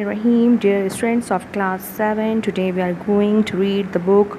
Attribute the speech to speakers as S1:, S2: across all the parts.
S1: Rahim, dear students of class 7, today we are going to read the book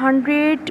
S1: 100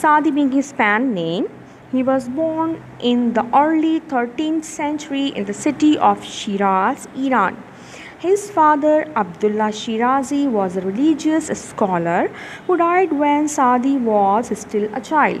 S1: Sadi being his pen name. He was born in the early 13th century in the city of Shiraz, Iran. His father, Abdullah Shirazi, was a religious scholar who died when Sadi was still a child.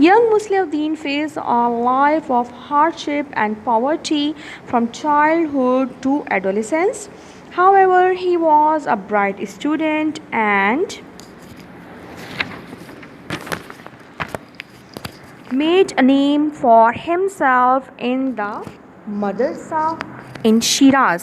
S1: Young Musliuddin faced a life of hardship and poverty from childhood to adolescence. However, he was a bright student and made a name for himself in the madrasa in Shiraz.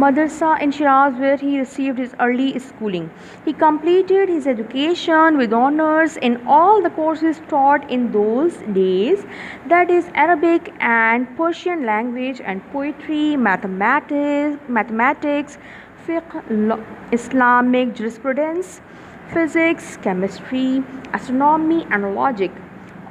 S1: Madrasa in Shiraz, where he received his early schooling. He completed his education with honors in all the courses taught in those days, that is Arabic and Persian language and poetry, mathematics, fiqh, Islamic jurisprudence, physics, chemistry, astronomy and logic.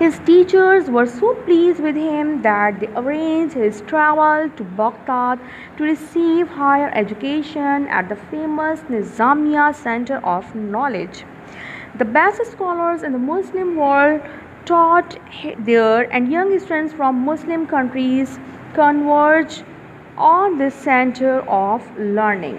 S1: His teachers were so pleased with him that they arranged his travel to Baghdad to receive higher education at the famous Nizamiya Center of Knowledge. The best scholars in the Muslim world taught there, and young students from Muslim countries converge on this center of learning.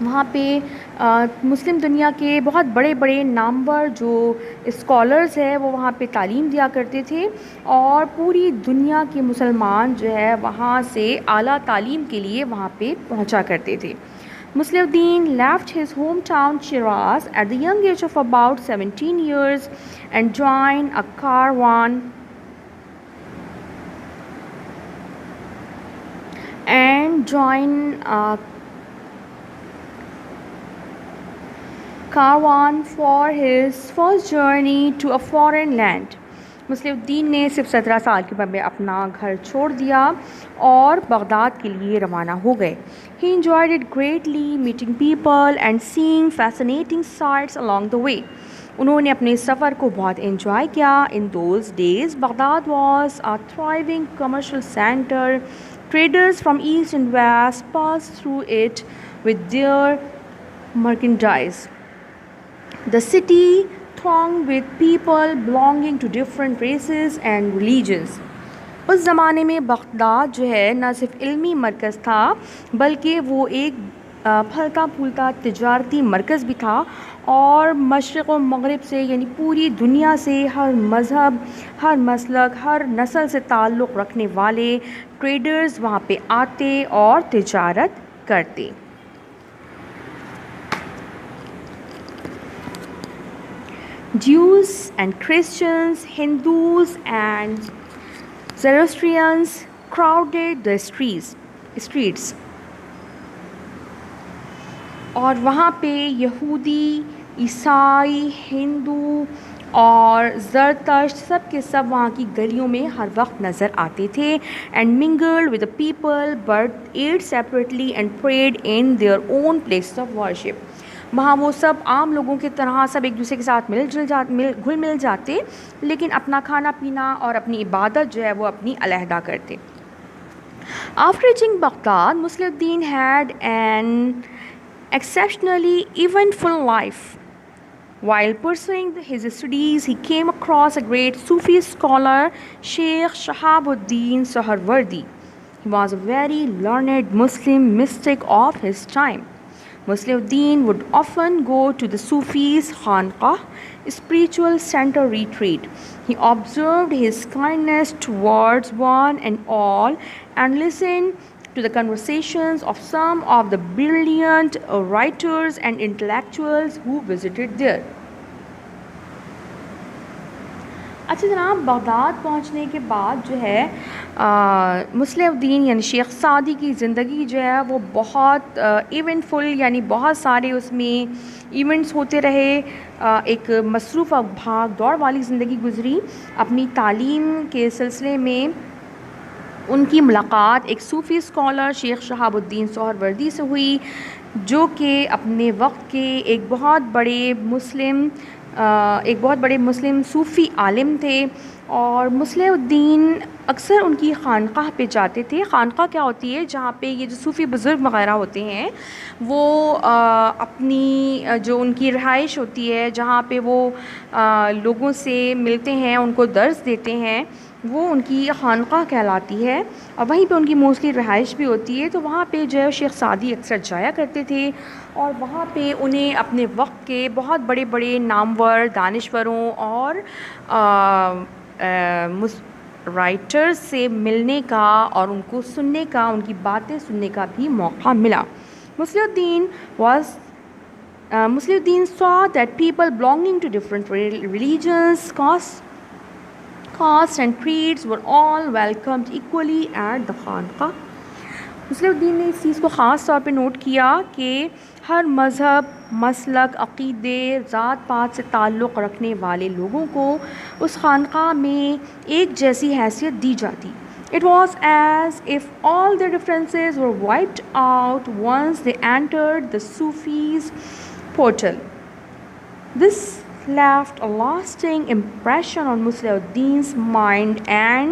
S1: وہاں پہ مسلم دنیا کے بہت بڑے بڑے نامور جو scholars ہیں وہ وہاں پہ تعلیم دیا کرتے تھے، اور پوری دنیا کے مسلمان جو ہے وہاں سے اعلیٰ تعلیم کے لیے وہاں پہ پہنچا کرتے تھے۔ مسلم الدین left his hometown Shiraz at the young age of about 17 years and joined a caravan for his first journey to a foreign land. مسلم الدین نے صرف 17 سال کی عمر میں اپنا گھر چھوڑ دیا اور بغداد کے لیے روانہ ہو گئے۔ He enjoyed it greatly, meeting people and seeing fascinating sights along the way. انہوں نے اپنے سفر کو بہت انجوائے کیا۔ In those days, Baghdad was a thriving commercial center. Traders from east and west passed through it with their merchandise. The city thronged with people belonging to different races and religions. اس زمانے میں Baghdad جو ہے نہ صرف علمی مرکز تھا بلکہ وہ ایک پھلتا پھولتا تجارتی مرکز بھی تھا، اور مشرق و مغرب سے یعنی پوری دنیا سے ہر مذہب، ہر مسلک، ہر نسل سے تعلق رکھنے والے ٹریڈرز وہاں پہ آتے اور تجارت کرتے۔ Jews and Christians, Hindus and Zoroastrians crowded the streets. اور وہاں پہ یہودی، عیسائی، ہندو اور زرتشت سب کے سب وہاں کی گلیوں میں ہر وقت نظر آتے تھے. and mingled with the people but ate separately and prayed in their own places of worship. وہاں وہ سب عام لوگوں کی طرح سب ایک دوسرے کے ساتھ گھل مل جاتے، لیکن اپنا کھانا پینا اور اپنی عبادت جو ہے وہ اپنی علیحدہ کرتے۔ After reaching Baghdad, Muslim Uddin had an exceptionally eventful life. While pursuing his studies, he came across a great Sufi scholar, Sheikh Shahabuddin Suhrawardi. He was a very learned Muslim mystic of his time. Muslim Uddin would often go to the Sufis' Khanqah, spiritual center retreat. He observed his kindness towards one and all and listened to the conversations of some of the brilliant writers and intellectuals who visited there. اچھا جناب، Baghdad پہنچنے کے بعد جو ہے مسلم الدین یعنی شیخ Saadi کی زندگی جو ہے وہ بہت ایونٹفل، یعنی بہت سارے اس میں ایونٹس ہوتے رہے، ایک مصروف بھاگ دوڑ والی زندگی گزری۔ اپنی تعلیم کے سلسلے میں ان کی ملاقات ایک صوفی اسکالر شیخ شہاب الدین سہروردی سے ہوئی، جو کہ اپنے وقت کے ایک بہت بڑے مسلم صوفی عالم تھے، اور مسلم الدین اکثر ان کی خانقاہ پہ جاتے تھے۔ خانقاہ کیا ہوتی ہے؟ جہاں پہ یہ جو صوفی بزرگ وغیرہ ہوتے ہیں وہ اپنی جو ان کی رہائش ہوتی ہے، جہاں پہ وہ لوگوں سے ملتے ہیں، ان کو درس دیتے ہیں، وہ ان کی خانقاہ کہلاتی ہے، اور وہیں پہ ان کی موسٹلی رہائش بھی ہوتی ہے۔ تو وہاں پہ جو ہے شیخ سعدی اکثر جایا کرتے تھے، اور وہاں پہ انہیں اپنے وقت کے بہت بڑے بڑے نامور دانشوروں اور رائٹرز سے ملنے کا اور ان کو سننے کا، ان کی باتیں سننے کا بھی موقع ملا۔ مسلم الدین saw that people belonging to different religions, caste and creeds were all welcomed equally at the خانقاہ۔ مسلم الدین نے اس چیز کو خاص طور پہ نوٹ کیا کہ ہر مذہب، مسلک، عقیدے، ذات پات سے تعلق رکھنے والے لوگوں کو اس خانقاہ میں ایک جیسی حیثیت دی جاتی۔ It was as if all their differences were wiped out once they entered the Sufis' portal. This left a lasting impression on Muslim Uddin's mind, and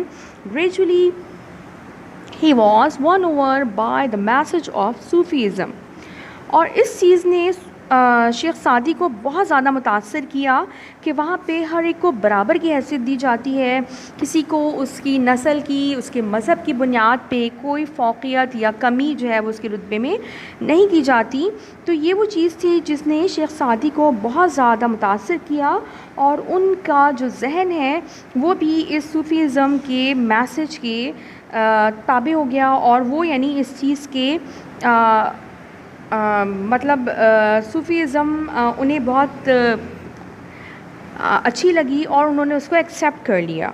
S1: gradually he was won over by the message of Sufism. اور اس چیز نے شیخ Saadi کو بہت زیادہ متاثر کیا کہ وہاں پہ ہر ایک کو برابر کی حیثیت دی جاتی ہے، کسی کو اس کی نسل کی، اس کے مذہب کی بنیاد پہ کوئی فوقیت یا کمی جو ہے وہ اس کے رتبے میں نہیں کی جاتی. تو یہ وہ چیز تھی جس نے شیخ سعدی کو بہت زیادہ متاثر کیا، اور ان کا جو ذہن ہے وہ بھی اس صوفیزم کے میسج کے تابع ہو گیا، اور وہ یعنی اس چیز کے مطلب صوفیزم انہیں بہت اچھی لگی اور انہوں نے اس کو ایکسیپٹ کر لیا.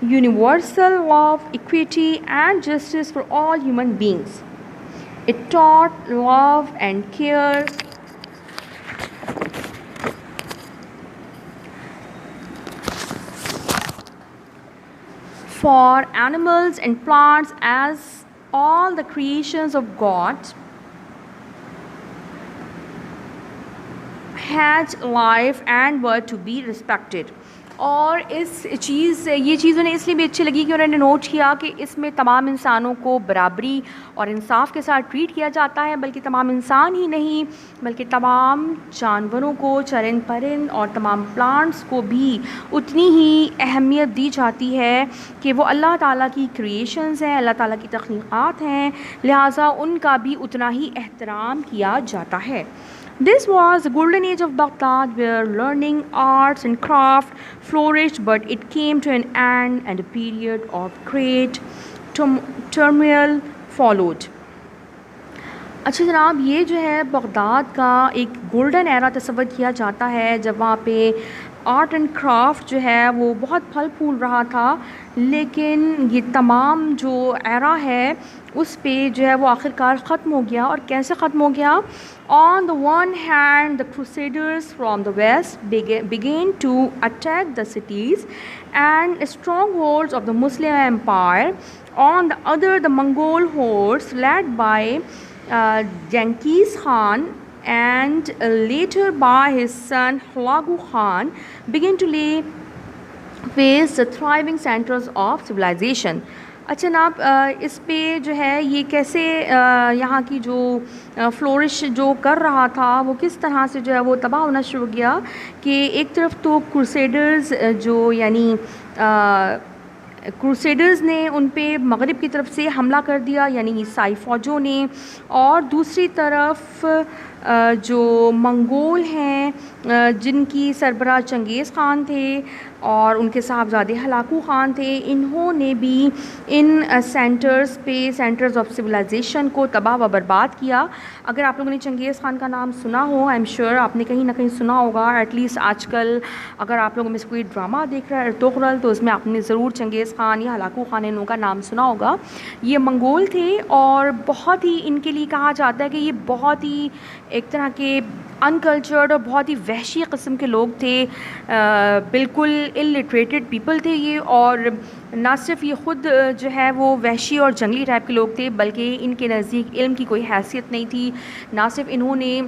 S1: Universal love, equity and justice for all human beings. It taught love and care for animals and plants as all the creations of God had life and were to be respected. اور یہ چیز انہیں اس لیے بھی اچھی لگی کہ انہوں نے نوٹ کیا کہ اس میں تمام انسانوں کو برابری اور انصاف کے ساتھ ٹریٹ کیا جاتا ہے، بلکہ تمام انسان ہی نہیں بلکہ تمام جانوروں کو، چرند پرند اور تمام پلانٹس کو بھی اتنی ہی اہمیت دی جاتی ہے کہ وہ اللہ تعالیٰ کی کریشنز ہیں، اللہ تعالیٰ کی تخلیقات ہیں، لہٰذا ان کا بھی اتنا ہی احترام کیا جاتا ہے. This was the golden age of Baghdad where learning, arts and craft flourished, but it came to an end and a period of great turmoil followed. اچھا جناب، یہ جو ہے بغداد کا ایک گولڈن ایرا تصور کیا جاتا ہے جب وہاں پہ آرٹ اینڈ کرافٹ جو ہے وہ بہت پھل پھول رہا تھا، لیکن یہ تمام جو ایرا ہے اس پہ جو ہے وہ آخر کار ختم ہو گیا. اور کیسے ختم ہو گیا؟ On the one hand, the Crusaders from the west began to attack the cities and strongholds of the Muslim Empire. On the other, the Mongol hordes led by Genghis Khan and later by his son Hulagu Khan began to lay waste the thriving centers of civilization. اچھا جناب، اس پہ جو ہے یہ کیسے یہاں کی جو فلورش جو کر رہا تھا وہ کس طرح سے جو ہے وہ تباہ ہونا شروع ہو گیا کہ ایک طرف تو کروسیڈرز جو یعنی کروسیڈرز نے ان پہ مغرب کی طرف سے حملہ کر دیا یعنی عیسائی فوجوں نے، اور دوسری طرف جو منگول ہیں جن کی سربراہ چنگیز خان تھے اور ان کے صاحبزادے ہلاکو خان تھے، انہوں نے بھی ان سینٹرز آف سویلائزیشن کو تباہ و برباد کیا. اگر آپ لوگوں نے چنگیز خان کا نام سنا ہو، آئی ایم شیور آپ نے کہیں نہ کہیں سنا ہوگا، ایٹ لیسٹ آج کل اگر آپ لوگوں میں سے کوئی ڈرامہ دیکھ رہا ہے ارطغرل تو اس میں آپ نے ضرور چنگیز خان یا ہلاکو خان انہوں کا نام سنا ہوگا. یہ منگول تھے اور بہت ہی ان کے لیے کہا جاتا ہے کہ یہ بہت ہی ایک طرح کے انکلچرڈ اور بہت ہی وحشی قسم کے لوگ تھے، بالکل الٹریٹڈ پیپل تھے یہ، اور نہ صرف یہ خود جو ہے وہ وحشی اور جنگلی ٹائپ کے لوگ تھے بلکہ ان کے نزدیک علم کی کوئی حیثیت نہیں تھی. نہ صرف انہوں نے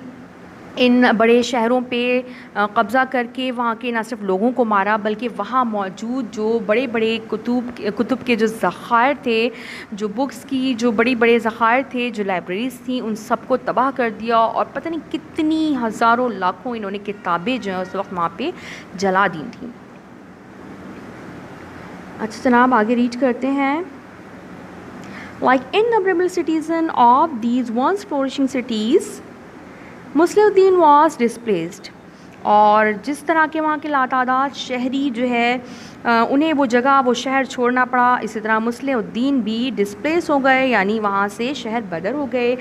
S1: ان بڑے شہروں پہ قبضہ کر کے وہاں کے نہ صرف لوگوں کو مارا بلکہ وہاں موجود جو بڑے بڑے کتب کے جو ذخائر تھے، جو بکس کی جو بڑے ذخائر تھے، جو لائبریریز تھیں، ان سب کو تباہ کر دیا، اور پتہ نہیں کتنی ہزاروں لاکھوں انہوں نے کتابیں جو ہیں اس وقت وہاں پہ جلا دی تھیں. اچھا جناب، آگے ریڈ کرتے ہیں. Like innumerable citizens of these once flourishing cities, Muslim Uddin was displaced. اور جس طرح کے وہاں کے لاتعداد شہری جو ہے انہیں وہ جگہ وہ شہر چھوڑنا پڑا، اسی طرح مسلم الدین بھی ڈسپلیس ہو گئے یعنی وہاں سے شہر بدر ہو گئے.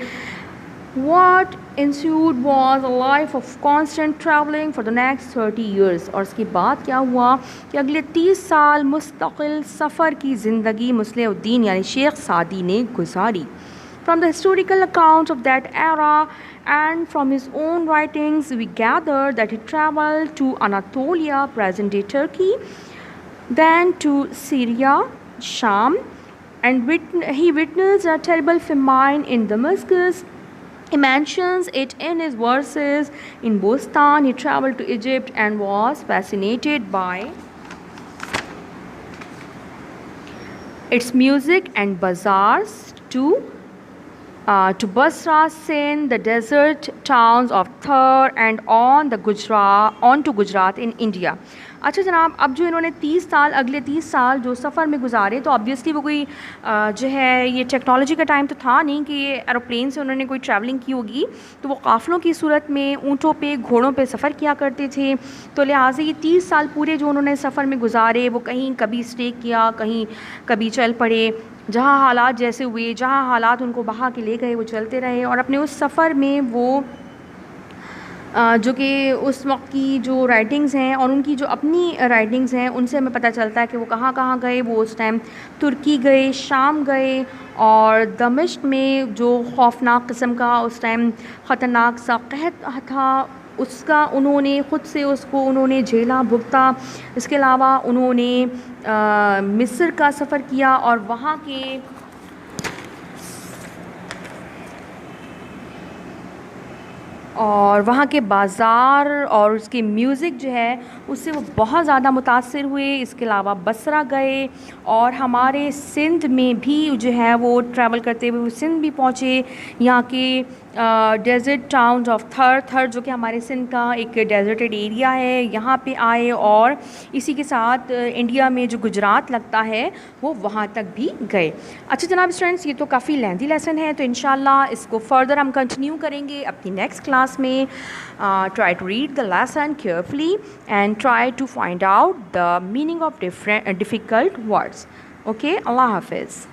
S1: What ensued was a life of constant travelling for the next 30 years. اور اس کے بعد کیا ہوا کہ اگلے 30 سال مستقل سفر کی زندگی مسلم الدین یعنی شیخ سعدی نے گزاری. From the historical accounts of that era and from his own writings, we gather that he traveled to Anatolia, present-day Turkey, then to Syria, Sham, and he witnessed a terrible famine in Damascus. He mentions it in his verses. In Bostan, he traveled to Egypt and was fascinated by its music and bazaars to to Basra, Sindh, the desert towns of Thar and on to Gujarat in India. اچھا جناب، اب جو انہوں نے 30 سال اگلے 30 سال جو سفر میں گزارے، تو آبویسلی وہ کوئی جو ہے یہ ٹیکنالوجی کا ٹائم تو تھا نہیں کہ یہ ایروپلین سے انہوں نے کوئی ٹریولنگ کی ہوگی، تو وہ قافلوں کی صورت میں اونٹوں پہ گھوڑوں پہ سفر کیا کرتے تھے. تو لہٰذا یہ 30 سال پورے جو انہوں نے سفر میں گزارے، وہ کہیں کبھی اسٹے کیا، کہیں کبھی چل پڑے، جہاں حالات جیسے ہوئے، جہاں حالات ان کو بہا کے لے گئے وہ چلتے رہے. اور اپنے اس سفر میں وہ جو کہ اس وقت کی جو رائٹنگز ہیں اور ان کی جو اپنی رائٹنگز ہیں ان سے ہمیں پتہ چلتا ہے کہ وہ کہاں کہاں گئے. وہ اس ٹائم ترکی گئے، شام گئے، اور دمشق میں جو خوفناک قسم کا اس ٹائم خطرناک سا قحط تھا، اس کا انہوں نے خود سے اس کو انہوں نے جھیلا بھگتا. اس کے علاوہ انہوں نے مصر کا سفر کیا اور وہاں کے بازار اور اس کے میوزک جو ہے اس سے وہ بہت زیادہ متاثر ہوئے. اس کے علاوہ بصرہ گئے اور ہمارے سندھ میں بھی جو ہے وہ ٹریول کرتے ہوئے وہ سندھ بھی پہنچے. یہاں کے ڈیزرٹ ٹاؤنز آف تھر جو کہ ہمارے سندھ کا ایک ڈیزرٹڈ ایریا ہے، یہاں پہ آئے، اور اسی کے ساتھ انڈیا میں جو گجرات لگتا ہے وہ وہاں تک بھی گئے. اچھا جناب اسٹوڈنٹس، یہ تو کافی لیندی لیسن ہے، تو انشاءاللہ اس کو فردر ہم کنٹینیو کریں گے اپنی نیکسٹ کلاس میں. Try to read the lesson carefully and try to find out the meaning of difficult words. Okay, Allah حافظ.